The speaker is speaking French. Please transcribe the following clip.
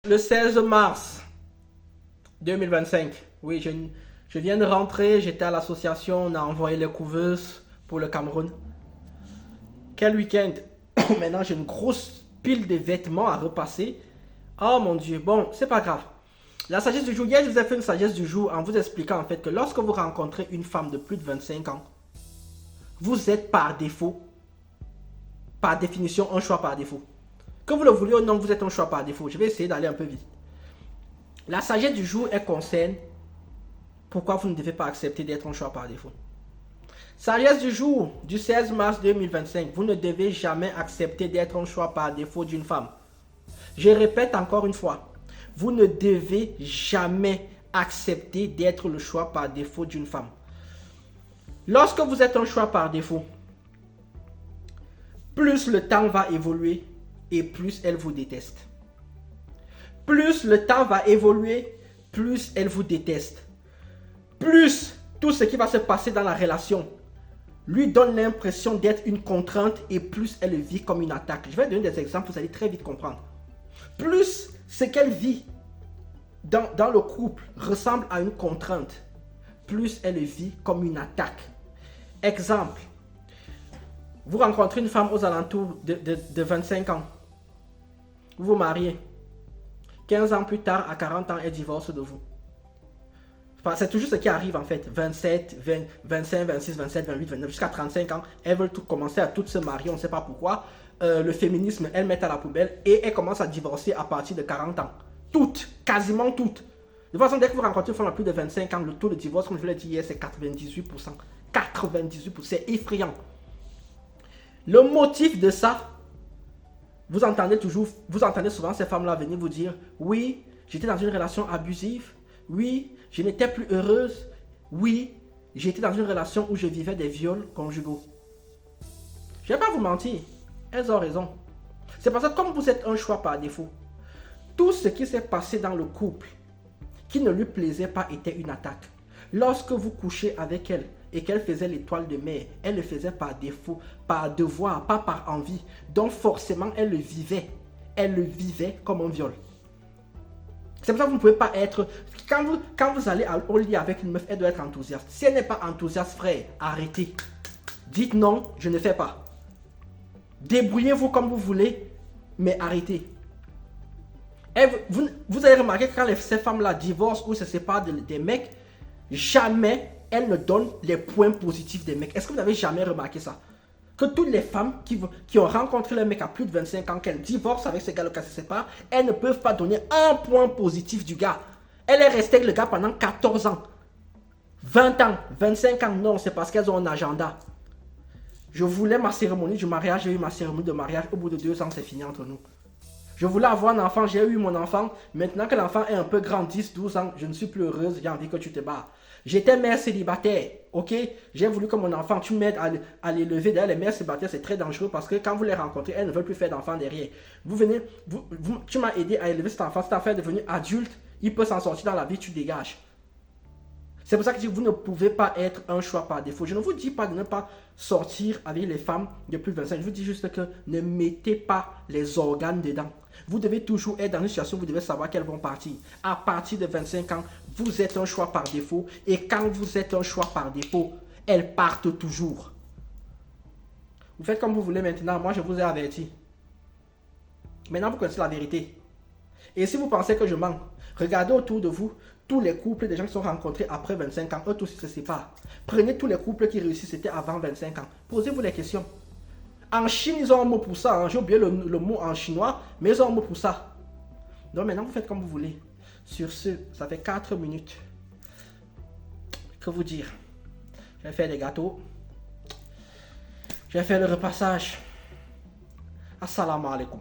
Le 16 mars 2025, oui, je viens de rentrer, j'étais à l'association, on a envoyé les couveuses pour le Cameroun. Quel week-end. Maintenant, j'ai une grosse pile de vêtements à repasser. Oh mon Dieu, bon, c'est pas grave. La sagesse du jour, hier, je vous ai fait une sagesse du jour en vous expliquant en fait que lorsque vous rencontrez une femme de plus de 25 ans, vous êtes par défaut, par définition, un choix par défaut. Que vous le vouliez ou non, vous êtes un choix par défaut. Je vais essayer d'aller un peu vite. La sagesse du jour, elle concerne pourquoi vous ne devez pas accepter d'être un choix par défaut. Sagesse du jour du 16 mars 2025, vous ne devez jamais accepter d'être un choix par défaut d'une femme. Je répète encore une fois, vous ne devez jamais accepter d'être le choix par défaut d'une femme. Lorsque vous êtes un choix par défaut, plus le temps va évoluer et plus elle vous déteste. Plus le temps va évoluer, plus elle vous déteste. Plus tout ce qui va se passer dans la relation lui donne l'impression d'être une contrainte et plus elle le vit comme une attaque. Je vais donner des exemples, vous allez très vite comprendre. Plus ce qu'elle vit dans le couple ressemble à une contrainte, plus elle le vit comme une attaque. Exemple, vous rencontrez une femme aux alentours de 25 ans. Vous vous mariez. 15 ans plus tard, à 40 ans, elle divorce de vous. Enfin, c'est toujours ce qui arrive en fait. 27, 20, 25, 26, 27, 28, 29, jusqu'à 35 ans. Elles veulent commencer à toutes se marier, on ne sait pas pourquoi. Le féminisme, elles mettent à la poubelle et elles commencent à divorcer à partir de 40 ans. Toutes, quasiment toutes. De toute façon, dès que vous rencontrez une femme à plus de 25 ans, le taux de divorce, comme je l'ai dit hier, c'est 98%. 98%, c'est effrayant. Le motif de ça, vous entendez souvent ces femmes-là venir vous dire, oui, j'étais dans une relation abusive, oui, je n'étais plus heureuse, oui, j'étais dans une relation où je vivais des viols conjugaux. Je ne vais pas vous mentir, elles ont raison. C'est parce que comme vous êtes un choix par défaut, tout ce qui s'est passé dans le couple qui ne lui plaisait pas était une attaque. Lorsque vous couchez avec elle et qu'elle faisait l'étoile de mer, elle le faisait par défaut, par devoir, pas par envie. Donc forcément, elle le vivait. Elle le vivait comme un viol. C'est pour ça que vous ne pouvez pas être... Quand vous allez au lit avec une meuf, elle doit être enthousiaste. Si elle n'est pas enthousiaste, frère, arrêtez. Dites non, je ne fais pas. Débrouillez-vous comme vous voulez, mais arrêtez. Et vous avez remarqué que quand ces femmes-là divorcent ou se séparent des mecs, jamais elles ne donnent les points positifs des mecs. Est-ce que vous n'avez jamais remarqué ça? Que toutes les femmes qui ont rencontré le mec à plus de 25 ans, qu'elles divorcent avec ce gars-là, qu'elles se séparent, elles ne peuvent pas donner un point positif du gars. Elle est restée avec le gars pendant 14 ans, 20 ans, 25 ans. Non, c'est parce qu'elles ont un agenda. Je voulais ma cérémonie du mariage, j'ai eu ma cérémonie de mariage. Au bout de 2 ans, c'est fini entre nous. Je voulais avoir un enfant, j'ai eu mon enfant. Maintenant que l'enfant est un peu grand, 10, 12 ans, je ne suis plus heureuse, j'ai envie que tu te barres. J'étais mère célibataire, ok? J'ai voulu que mon enfant, tu m'aides à l'élever. D'ailleurs, les mères célibataires, c'est très dangereux parce que quand vous les rencontrez, elles ne veulent plus faire d'enfant derrière. Vous venez, tu m'as aidé à élever cet enfant est devenu adulte, il peut s'en sortir dans la vie, tu dégages. C'est pour ça que je dis que vous ne pouvez pas être un choix par défaut. Je ne vous dis pas de ne pas sortir avec les femmes de plus de 25. Je vous dis juste que ne mettez pas les organes dedans. Vous devez toujours être dans une situation où vous devez savoir qu'elles vont partir. À partir de 25 ans, vous êtes un choix par défaut. Et quand vous êtes un choix par défaut, elles partent toujours. Vous faites comme vous voulez maintenant. Moi, je vous ai averti. Maintenant, vous connaissez la vérité. Et si vous pensez que je mens, regardez autour de vous tous les couples des gens qui sont rencontrés après 25 ans, eux tous ils se séparent. Prenez tous les couples qui réussissent, c'était avant 25 ans. Posez-vous les questions. En Chine, ils ont un mot pour ça. Hein. J'ai oublié le mot en chinois, mais ils ont un mot pour ça. Donc maintenant, vous faites comme vous voulez. Sur ce, ça fait 4 minutes. Que vous dire? Je vais faire des gâteaux. Je vais faire le repassage. Assalamu alaikum.